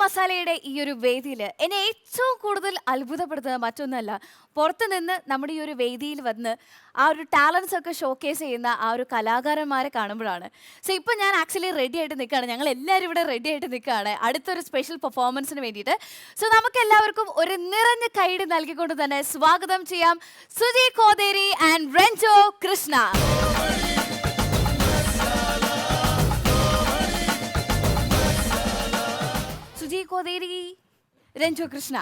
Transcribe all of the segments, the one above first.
മസാലയുടെ ഈ ഒരു വേദിയിൽ എന്നെ ഏറ്റവും കൂടുതൽ അത്ഭുതപ്പെടുത്തുന്നത് മറ്റൊന്നല്ല, പുറത്തു നിന്ന് നമ്മുടെ ഈ ഒരു വേദിയിൽ വന്ന് ആ ഒരു ടാലൻസ് ഒക്കെ ഷോക്കേസ് ചെയ്യുന്ന ആ ഒരു കലാകാരന്മാരെ കാണുമ്പോഴാണ്. സോ ഇപ്പം ഞാൻ ആക്ച്വലി റെഡി ആയിട്ട് നിൽക്കുകയാണ്, ഞങ്ങൾ എല്ലാവരും ഇവിടെ റെഡി ആയിട്ട് നിൽക്കുകയാണ് അടുത്തൊരു സ്പെഷ്യൽ പെർഫോമൻസിന് വേണ്ടിയിട്ട്. സോ നമുക്ക് എല്ലാവർക്കും ഒരു നിറഞ്ഞ കൈയ്യടി നൽകിക്കൊണ്ട് തന്നെ സ്വാഗതം ചെയ്യാം സുജി കോതേരി ആൻഡ് റെഞ്ചോ കൃഷ്ണ. സുജി കോതേരി, രഞ്ജു കൃഷ്ണ.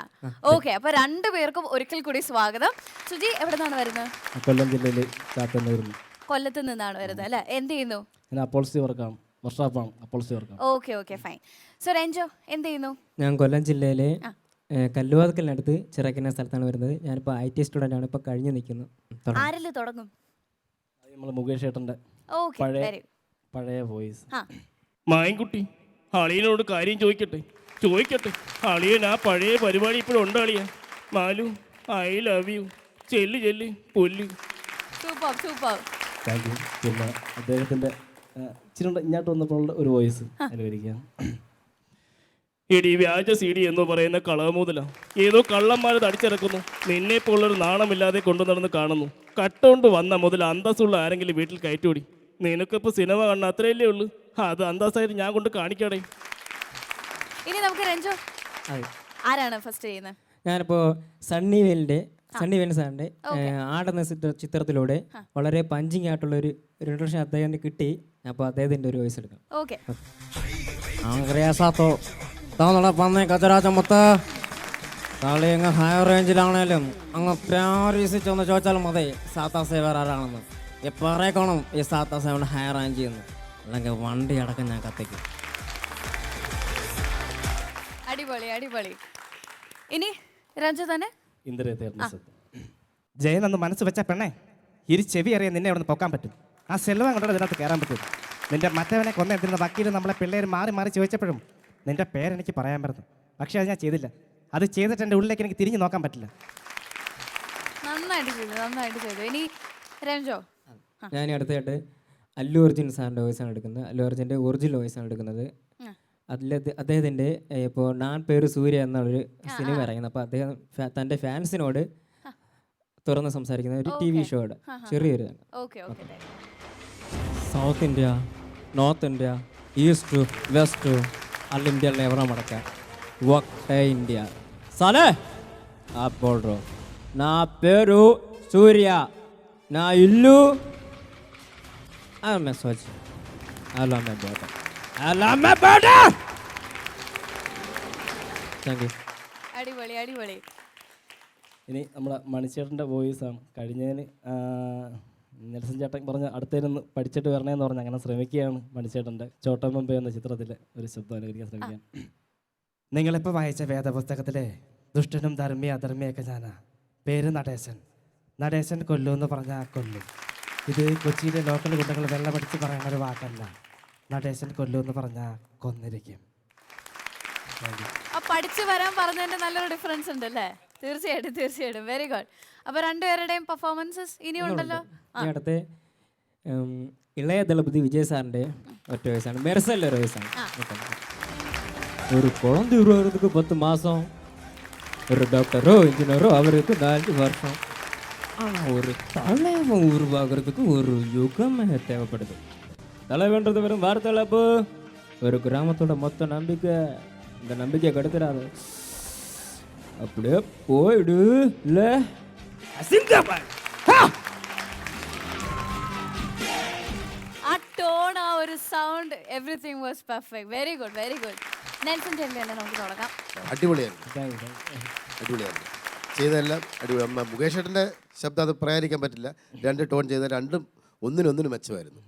ഓക്കെ, അപ്പൊ രണ്ടുപേർക്കും ഒരിക്കൽ കൂടി സ്വാഗതം. സുജി എവിടെ നിന്നാണ് വരുന്നത്? കൊല്ലം ജില്ലയിലെ ചാത്തന്നൂരിൽ. കൊല്ലത്ത് നിന്നാണ് വരുന്നത് അല്ലേ? എന്ത് ചെയ്യുന്നു? അപ്പോൾസി വർക്കാണ്, വർഷാപ്പാണ്, അപ്പോൾസി വർക്കാണ്. Okay okay fine. So Ranju എന്ത് ചെയ്യുന്നു? ഞാൻ കൊല്ലം ജില്ലയിലെ കല്ലുവാതുക്കലിനടുത്ത് ചിറക്കുന്ന സ്ഥലത്താണ് വരുന്നത്. ഞാനിപ്പോൾ IT സ്റ്റുഡൻ്റ് ആണ്, ഇപ്പോൾ കഴിഞ്ഞ് നിൽക്കുന്നു. ആരിൽ തുടങ്ങും? നമ്മൾ മുകേഷ് ഏട്ടൻ്റെ പഴയ വോയിസ്. മായൻകുട്ടി, അളിയനോട് കാര്യം ചോദിക്കട്ടെ. അളിയൻ ആ പഴയ പരിപാടി ഇപ്പോഴും ഉണ്ട് അളിയ? മാലു, ഐ ലവ് യു, ചെല്ല് പുല്ല്. Super super. Thank you. പിന്നെ അദ്ദേഹത്തിൻ്റെ ഇച്ചിരി ഇങ്ങോട്ട് വന്നപ്പോൾ ഒരു വോയിസ് അനുകരിക്കാം. എടി വ്യാജ CD എന്ന് പറയുന്ന കളമുതല ഏതോ കള്ളന്മാരെ തടിച്ചിറക്കുന്നു. നിന്നെ പോലൊരു നാണമില്ലാതെ കൊണ്ടു നടന്ന് കാണുന്നു. കട്ടുകൊണ്ട് വന്ന മുതൽ അന്തസ്സുള്ള ആരെങ്കിലും വീട്ടിൽ കയറ്റോടി. നിനക്കിപ്പോൾ സിനിമ കാണുന്ന അത്രയല്ലേ ഉള്ളൂ. അത് അന്തസ്സായിട്ട് ഞാൻ കൊണ്ട് കാണിക്കാടേ. ഇനി നമുക്ക് രഞ്ജു ആരാണ് ഫസ്റ്റ് ചെയ്യുന്നത്? ഞാനിപ്പോൾ സണ്ണി വെയിൻ സാറിൻ്റെ ആടുന്ന ചിത്രത്തിലൂടെ വളരെ പഞ്ചിങ് ആയിട്ടുള്ള ഒരു ഇൻട്രൊഡക്ഷൻ അദ്ദേഹത്തിന് കിട്ടി. അപ്പോൾ അദ്ദേഹത്തിൻ്റെ ഒരു വോയിസ് എടുക്കാം. ഓക്കെ. പന്നേ കച്ചരാച്ചമത്ത് കളി അങ്ങ് ഹയർ റേഞ്ചിലാണേലും അങ്ങ് പ്രാരീസിച്ചൊന്ന് ചോദിച്ചാൽ മതി സാത്താ സേവർ ആരാണെന്ന്. എപ്പോഴേക്കണം ഈ സാത്താ സേവർ ഹയർ റേഞ്ച് ചെയ്യുന്നു, അല്ലെങ്കിൽ വണ്ടി അടക്കം ഞാൻ കത്തിക്കും. അടിപൊളി അടിപൊളി. ഇനി രഞ്ജു തന്നെ. ജയൻ ഒന്ന് മനസ്സ് വെച്ച പെണ്ണേ, ഇരു ചെവി അറിയാൻ നിന്നെ അവിടെ നിന്ന് പൊക്കാൻ പറ്റും. ആ സെൽവം കൊണ്ടോ ഇതിനകത്ത് കയറാൻ പറ്റും. നിന്റെ മറ്റവനെ കൊന്നെടുത്തിരുന്ന വക്കീൽ നമ്മളെ പിള്ളേർ മാറി ചോദിച്ചപ്പോഴും നിന്റെ പേരെനിക്ക് പറയാൻ പറ്റുന്നു. പക്ഷേ അത് ഞാൻ ചെയ്തില്ല. അത് ചെയ്തിട്ട് എൻ്റെ ഉള്ളിലേക്ക് എനിക്ക് തിരിഞ്ഞു നോക്കാൻ പറ്റില്ല. നന്നായിട്ട് ചെയ്തു. ഇനി രഞ്ജോ. ഞാൻ അടുത്തായിട്ട് അല്ലു അർജുൻ സാറിൻ്റെ വോയിസാണ് എടുക്കുന്നത്. അല്ലു അർജുൻ്റെ ഒറിജിനൽ വോയിസാണ് എടുക്കുന്നത്. അദ്ദേഹത്തിൻ്റെ ഇപ്പോൾ ഞാൻ പേര് സൂര്യ എന്നുള്ളൊരു സിനിമ ഇറങ്ങുന്നത്. അപ്പോൾ അദ്ദേഹം തൻ്റെ ഫാൻസിനോട് തുറന്ന് സംസാരിക്കുന്ന ഒരു TV ഷോയുടെ ചെറിയൊരു south India, north India, east west, all India level madaka wakte India sale aap bol raho na peru surya na illu I'm a switch alame bota thank you. അടിപൊളി. ഇനി നമ്മുടെ മണിച്ചേട്ടൻ്റെ വോയിസാണ്. കഴിഞ്ഞതിന് നെൽസൺ ചേട്ടൻ പറഞ്ഞ അടുത്തതിനൊന്ന് പഠിച്ചിട്ട് വരണേന്ന് പറഞ്ഞ് അങ്ങനെ ശ്രമിക്കുകയാണ്. മണിച്ചേട്ടൻ്റെ ചോട്ടമ്പമ്പ എന്ന ചിത്രത്തിലെ ഒരു ശബ്ദം അനുകരിക്കാൻ ശ്രമിക്കാം. നിങ്ങളിപ്പോൾ വായിച്ച വേദപുസ്തകത്തിലെ ദുഷ്ടനും അധർമ്മിയൊക്കെ ഞാനാ. പേര് നടേശൻ കൊല്ലു പറഞ്ഞാൽ കൊല്ലും. ഇത് കൊച്ചിയിലെ ലോക്കൽ കുട്ടികൾ വെള്ളമടിച്ച് പറയുന്ന ഒരു വാക്കല്ല. നടേശൻ കൊല്ലു പറഞ്ഞാൽ കൊന്നിരിക്കും. പഠിച്ചു വരാൻ പറഞ്ഞതിന്റെ നല്ലൊരു ഡിഫറൻസ് ഉണ്ട് അല്ലേ? തീർച്ചയായിട്ടും വെരി ഗുഡ്. അപ്പൊ രണ്ടുപേരുടെയും പെർഫോമൻസസ് ഇനിയുണ്ടല്ലോ. അടുത്ത ഇളയ ദളപതി വിജയ് സാറിൻ്റെ ഒറ്റ വയസ്സാണ്, മെർസലിൻ്റെ ഒരു വയസ്സാണ്. ഒരു കുഴந்தை ഉരുവാகிறதுக்கு 10 மாதம், ஒரு டாக்டரோ இன்ஜினியரோ அவருக்கு 4 வருஷம். ஆனால் ஒரு தலைவன் உருவாகிறதுக்கு ஒரு யுகமே தேவைப்படுது. தலைவன்றது வெறும் வார்த்தை அப்போ ஒரு கிராமத்தோட மொத்த நம்பிக்கை. இந்த நம்பிக்கையை கெடுத்துடாது, அப்படியே போயிடு. இல்லை ആ ടോൺ, ആ ഒരു sound, everything was perfect. Very good. Nelson ചേട്ടൻ നമുക്ക് തുടങ്ങാം. അടിപൊളിയായിരുന്നു ചെയ്തതെല്ലാം അടിപൊളി. മുകേഷ് ഏട്ടൻ്റെ ശബ്ദം അത് പറയാതിരിക്കാൻ പറ്റില്ല. 2 ടോൺ ചെയ്ത രണ്ടും ഒന്നിനൊന്നിന് മെച്ചമായിരുന്നു.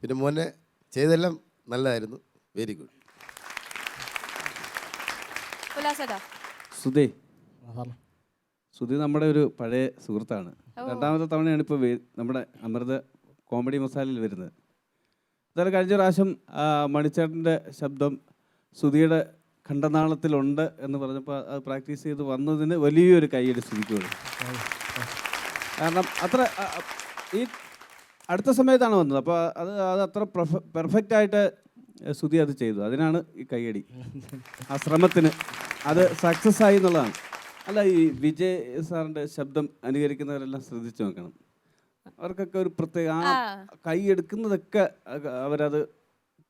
പിന്നെ മോനെ ചെയ്തെല്ലാം നല്ലതായിരുന്നു. Very good. സുധി നമ്മുടെ ഒരു പഴയ സുഹൃത്താണ്. 2ാമത്തെ തവണയാണ് ഇപ്പോൾ നമ്മുടെ അമൃത കോമഡി മസാലയിൽ വരുന്നത്. എന്തായാലും കഴിഞ്ഞ പ്രാവശ്യം മണിച്ചേട്ടൻ്റെ ശബ്ദം സുധിയുടെ ഖണ്ഡനാളത്തിലുണ്ട് എന്ന് പറഞ്ഞപ്പോൾ അത് പ്രാക്ടീസ് ചെയ്ത് വന്നതിന് വലിയൊരു കൈയ്യടി സുധിക്കുള്ളൂ. കാരണം അത്ര ഈ അടുത്ത സമയത്താണ് വന്നത്. അപ്പോൾ അത് അത്ര പെർഫെക്റ്റായിട്ട് ശ്രുതി അത് ചെയ്തു. അതിനാണ് ഈ കയ്യടി. ആ ശ്രമത്തിന് അത് സക്സസ് ആയി എന്നുള്ളതാണ്. അല്ല, ഈ വിജയ് സാറിൻ്റെ ശബ്ദം അനുകരിക്കുന്നവരെല്ലാം ശ്രദ്ധിച്ചു നോക്കണം. അവർക്കൊക്കെ ഒരു പ്രത്യേക ആ കൈ എടുക്കുന്നതൊക്കെ അവരത്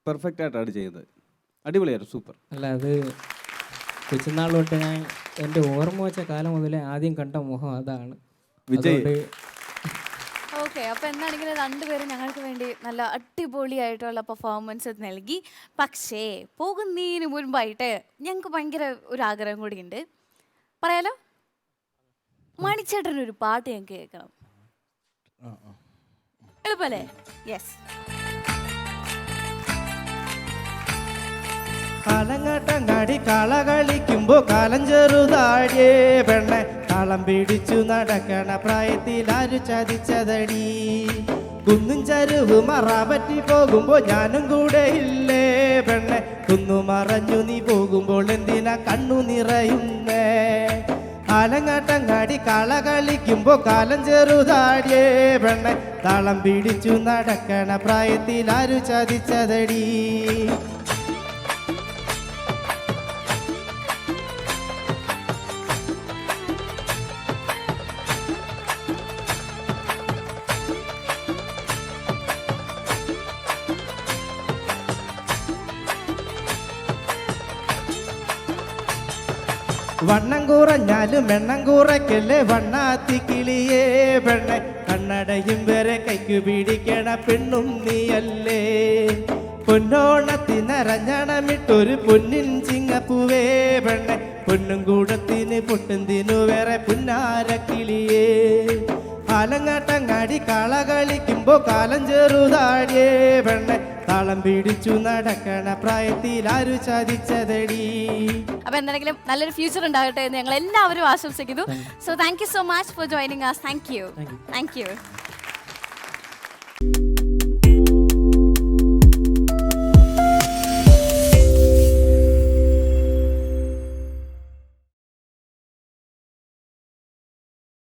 പെർഫെക്റ്റ് ആയിട്ടാണ് ചെയ്യുന്നത്. അടിപൊളിയായിരുന്നു, സൂപ്പർ. അല്ല, അത് കൊച്ചുനാൾ തൊട്ട് ഞാൻ എൻ്റെ ഓർമ്മ വെച്ച കാലം മുതലേ ആദ്യം കണ്ട മുഖം അതാണ് വിജയ്. ഓക്കെ, അപ്പോൾ എന്താണെങ്കിലും രണ്ടുപേരും ഞങ്ങൾക്ക് വേണ്ടി നല്ല അടിപൊളിയായിട്ടുള്ള പെർഫോമൻസ് നൽകി. പക്ഷേ പോകുന്നതിന് മുൻപായിട്ട് ഞങ്ങൾക്ക് ഭയങ്കര ഒരു ആഗ്രഹം കൂടിയുണ്ട്. പറയാലോ, മണിച്ചേട്ടനൊരു പാട്ട് ഞങ്ങൾക്ക് കേൾക്കണം. എളുപ്പല്ലേ? യെസ്. കാലങ്ങാട്ടങ്ങാടി കള കളിക്കുമ്പോ കാലം ചെറുതാടിയേ പെണ്ണെ, കളം പിടിച്ചു നടക്കണ പ്രായത്തിൽ ആരു ചതിച്ചതടി. കുന്നും ചരുവ് മറാപറ്റി പോകുമ്പോ ഞാനും കൂടെ ഇല്ലേ പെണ്ണെ, കുന്നു മറഞ്ഞു നീ പോകുമ്പോൾ എന്തിനാ കണ്ണു നിറയുന്നേ. കാലങ്ങാട്ടങ്ങാടി കള കളിക്കുമ്പോ കാലം ചെറുതാടിയേ പെണ്ണെ, താളം പിടിച്ചു നടക്കണ പ്രായത്തിൽ ആരു ചതിച്ചതടി. വണ്ണം കുറഞ്ഞാലും എണ്ണം കുറയ്ക്കല്ലേ വണ്ണാത്തി കിളിയേ പെണ്ണെ, കണ്ണടയും വരെ കൈക്കു പിടിക്കണ പെണ്ണും നീയല്ലേ. പൊന്നോണത്തിനരഞ്ഞണമിട്ടൊരു പൊന്നിൻ ചിങ്ങപ്പൂവേ പെണ്ണെ, പൊന്നും കൂടത്തിന് പൊട്ടുന്തിനു വേറെ പുന്നാര കിളിയേ. കാലങ്ങാട്ടങ്ങാടി കള കളിക്കുമ്പോ കാലം ചെറുതാടിയേ പെണ്ണെ, താളം പിടിച്ചു നടക്കണ പ്രായത്തിൽ ആരു ചതിച്ചതടി. അപ്പോൾ എന്താണെങ്കിലും നല്ലൊരു ഫ്യൂച്ചർ ഉണ്ടാകട്ടെ എന്ന് ഞങ്ങൾ എല്ലാവരും ആശംസിക്കുന്നു. So thank you so much for joining us. Thank you.